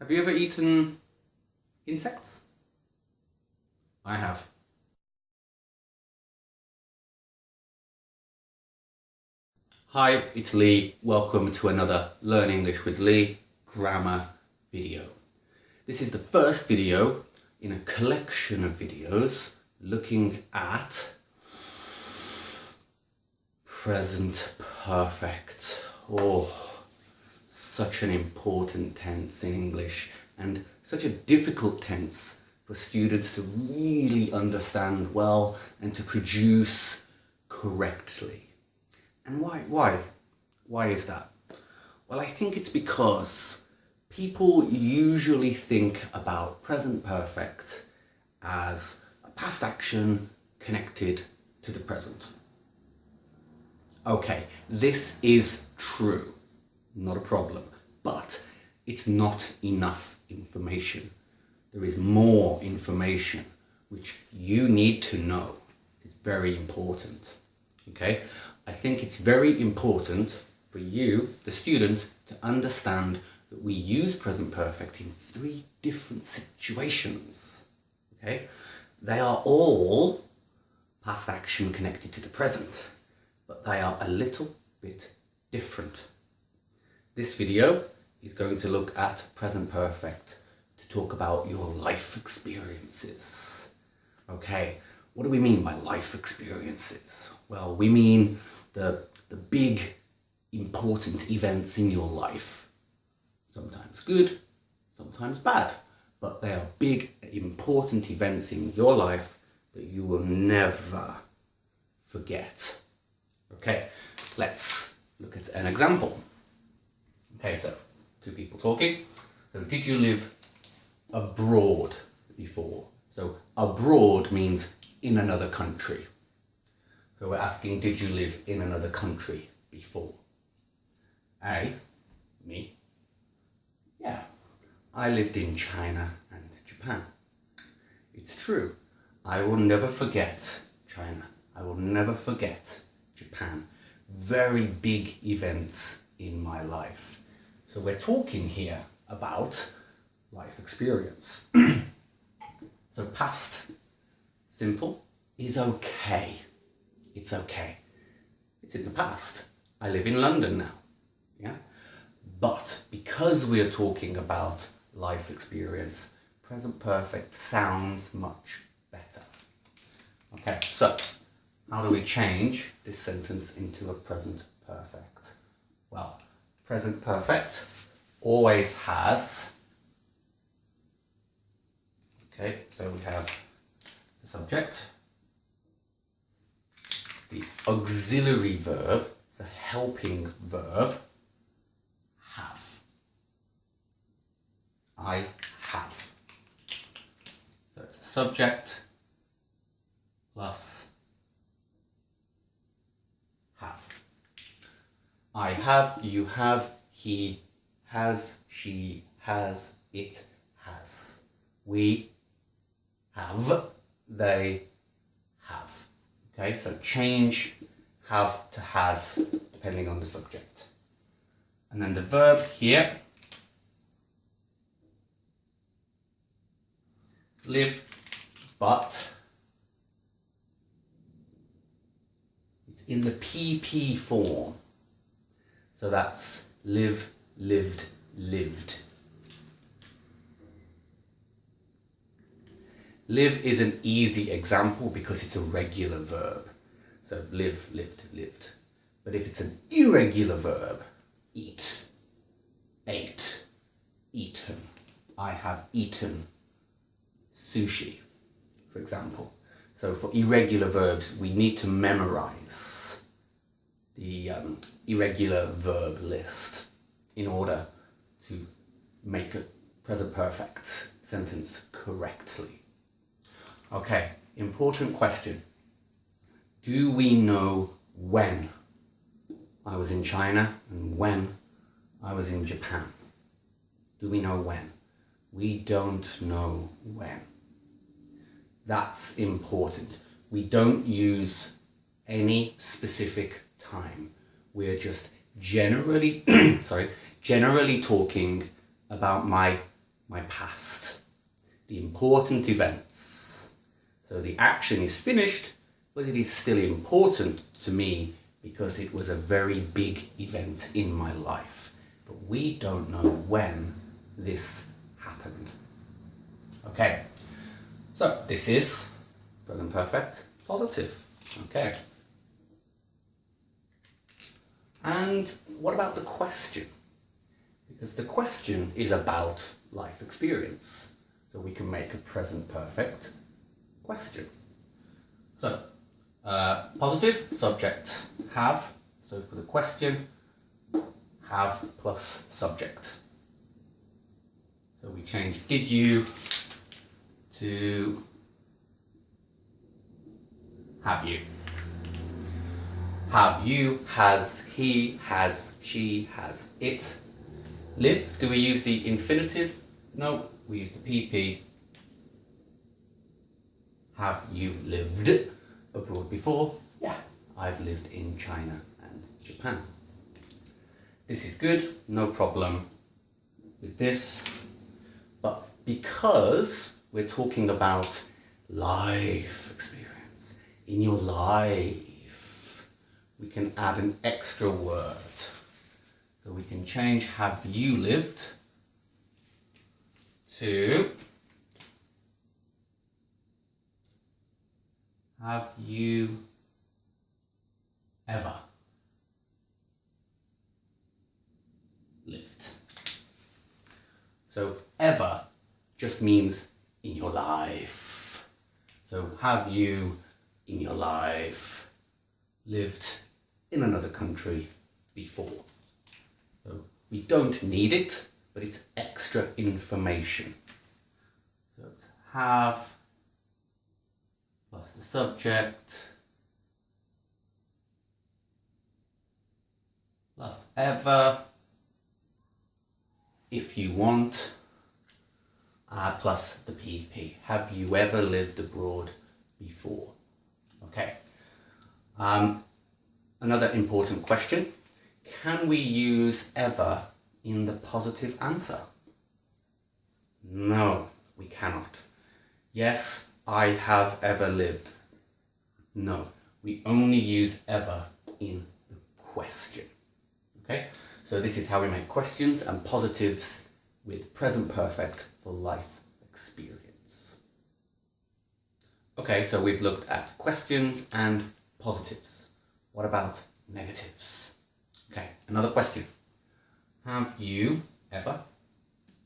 Have you ever eaten insects? I have. Hi, it's Lee. Welcome to another Learn English with Lee grammar video. This is the first video in a collection of videos looking at present perfect. Oh, such an important tense in English and such a difficult tense for students to really understand well and to produce correctly. And why is that? Well, I think it's because people usually think about present perfect as a past action connected to the present. Okay, this is true, not a problem, but it's not enough information. There is more information which you need to know. It's very important, okay? I think it's very important for you, the student, to understand that we use present perfect in 3 different situations, okay? They are all past action connected to the present, but they are a little bit different. This video is going to look at present perfect to talk about your life experiences. Okay, what do we mean by life experiences? Well, we mean the big important events in your life. Sometimes good, sometimes bad, but they are big important events in your life that you will never forget. Okay, let's look at an example. Okay, so 2 people talking. So did you live abroad before? So abroad means in another country. So we're asking, did you live in another country before? A, me. Yeah, I lived in China and Japan. It's true. I will never forget China. I will never forget Japan. Very big events in my life. So we're talking here about life experience. So past simple is okay. It's okay. It's in the past. I live in London now. Yeah. But because we are talking about life experience, present perfect sounds much better. Okay, so how do we change this sentence into a present perfect? Well, present perfect always has, okay, so we have the subject, the auxiliary verb, the helping verb, have. I have. So it's the subject plus have. I have, you have, he has, she has, it has. We have, they have. Okay, so change have to has depending on the subject. And then the verb here, live, but it's in the PP form. So that's live, lived, lived. Live is an easy example because it's a regular verb. So live, lived, lived. But if it's an irregular verb, eat, ate, eaten. I have eaten sushi, for example. So for irregular verbs, we need to memorize the irregular verb list in order to make a present perfect sentence correctly. Okay, important question. Do we know when I was in China and when I was in Japan? Do we know when? We don't know when. That's important. We don't use any specific time. We're just generally, generally talking about my my past, the important events. So the action is finished, but it is still important to me because it was a very big event in my life. But we don't know when this happened. Okay, so this is present perfect positive. Okay. And what about the question? Because the question is about life experience. So we can make a present perfect question. So, positive, subject, have. So for the question, have plus subject. So we change did you to have you. Have you, has he, has she, has it. Live, do we use the infinitive? No, we use the PP. Have you lived abroad before? Yeah, I've lived in China and Japan. This is good, no problem with this. But because we're talking about life experience, in your life, we can add an extra word. So we can change have you lived to have you ever lived. So ever just means in your life. So have you in your life lived in another country before? So we don't need it, but it's extra information. So it's have plus the subject plus ever, if you want, plus the PP. Have you ever lived abroad before? Okay. Another important question. Can we use ever in the positive answer? No, we cannot. Yes, I have ever lived. No, we only use ever in the question. Okay, so this is how we make questions and positives with present perfect for life experience. Okay, so we've looked at questions and positives. What about negatives? Okay, another question. Have you ever,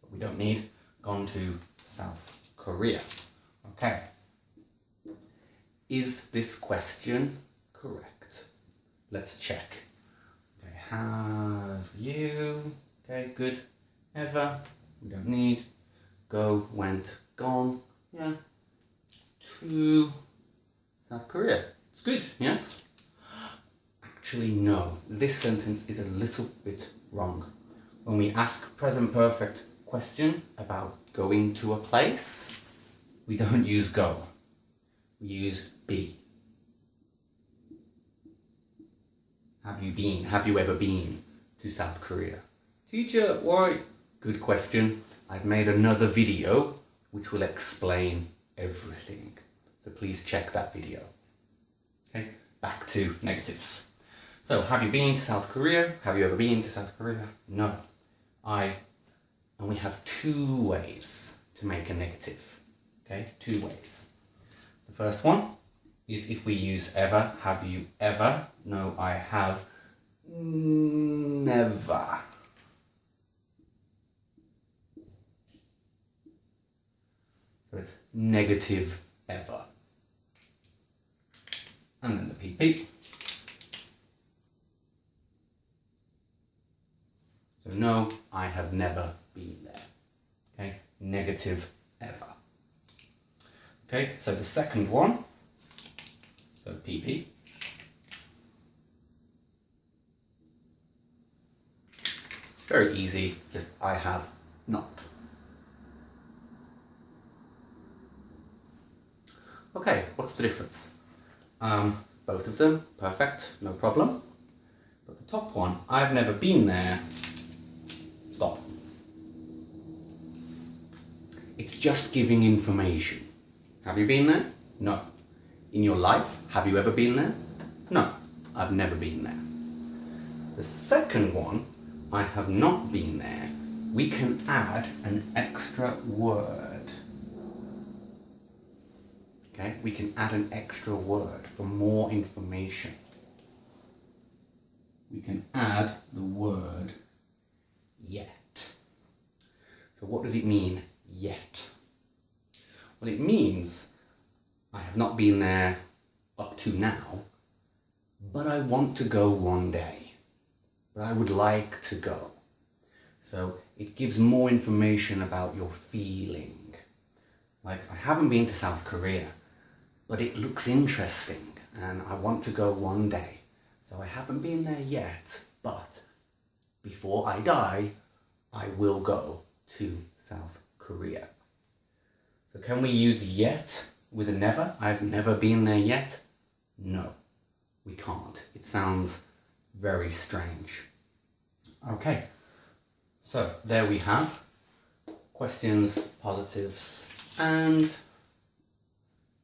but we don't need, gone to South Korea? Okay. Is this question correct? Let's check. Okay, have you, okay, good. Ever, we don't need. Go, went, gone, yeah. To South Korea. It's good, yes? Actually, no. This sentence is a little bit wrong. When we ask present perfect question about going to a place, we don't use go. We use be. Have you been? Have you ever been to South Korea? Teacher, why? Good question. I've made another video which will explain everything. So please check that video. Okay, back to negatives. So, have you been to South Korea? Have you ever been to South Korea? No. And we have two ways to make a negative. Okay, two ways. The first one is if we use ever. Have you ever? No, I have never. So it's negative ever. And then the PP. So no, I have never been there. Okay, negative ever. Okay, so the second one, so PP. Very easy, just I have not. Okay, what's the difference? Both of them, perfect, no problem. But the top one, I've never been there. Stop. It's just giving information. Have you been there? No. In your life, have you ever been there? No, I've never been there. The second one, I have not been there, we can add an extra word. Okay, we can add an extra word for more information. We can add the word yet. So what does it mean, yet? Well, it means I have not been there up to now, but I want to go one day. But I would like to go. So it gives more information about your feeling. Like, I haven't been to South Korea, but it looks interesting and I want to go one day. So I haven't been there yet, but before I die, I will go to South Korea. So can we use yet with a never? I've never been there yet? No, we can't. It sounds very strange. Okay, so there we have questions, positives and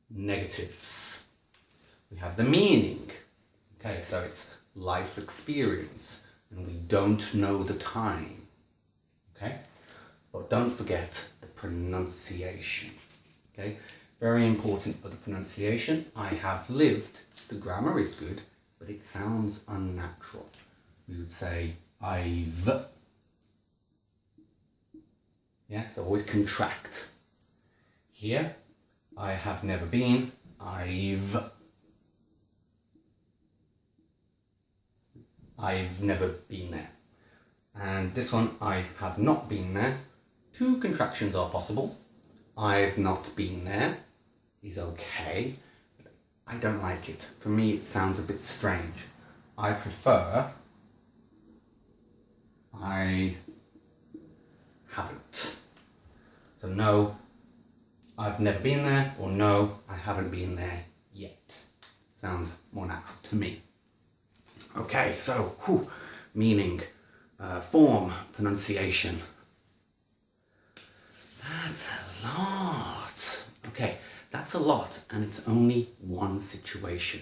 negatives. We have the meaning. Okay, so it's life experience and we don't know the time. Okay, but don't forget the pronunciation. Okay, very important for the pronunciation. I have lived. The grammar is good, but it sounds unnatural. We would say I've. Yeah, so always contract. Here, I have never been. I've never been there. And this one, I have not been there. Two contractions are possible. I've not been there is okay. I don't like it. For me, it sounds a bit strange. I prefer I haven't. So no, I've never been there, or no, I haven't been there yet. Sounds more natural to me. Okay, so meaning, form, pronunciation. That's a lot. Okay, that's a lot, and it's only one situation.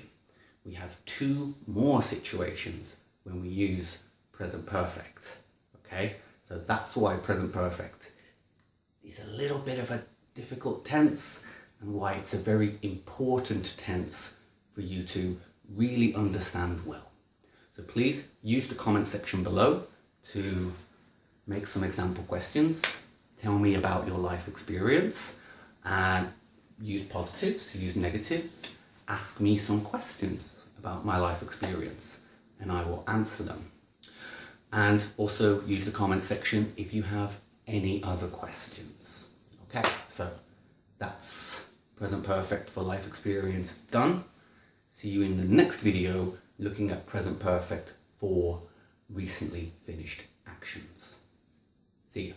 We have two more situations when we use present perfect. Okay, so that's why present perfect is a little bit of a difficult tense and why it's a very important tense for you to really understand well. So please use the comment section below to make some example questions. Tell me about your life experience and use positives, use negatives. Ask me some questions about my life experience and I will answer them. And also use the comment section if you have any other questions. Okay, so that's present perfect for life experience done. See you in the next video looking at present perfect for recently finished actions. See you.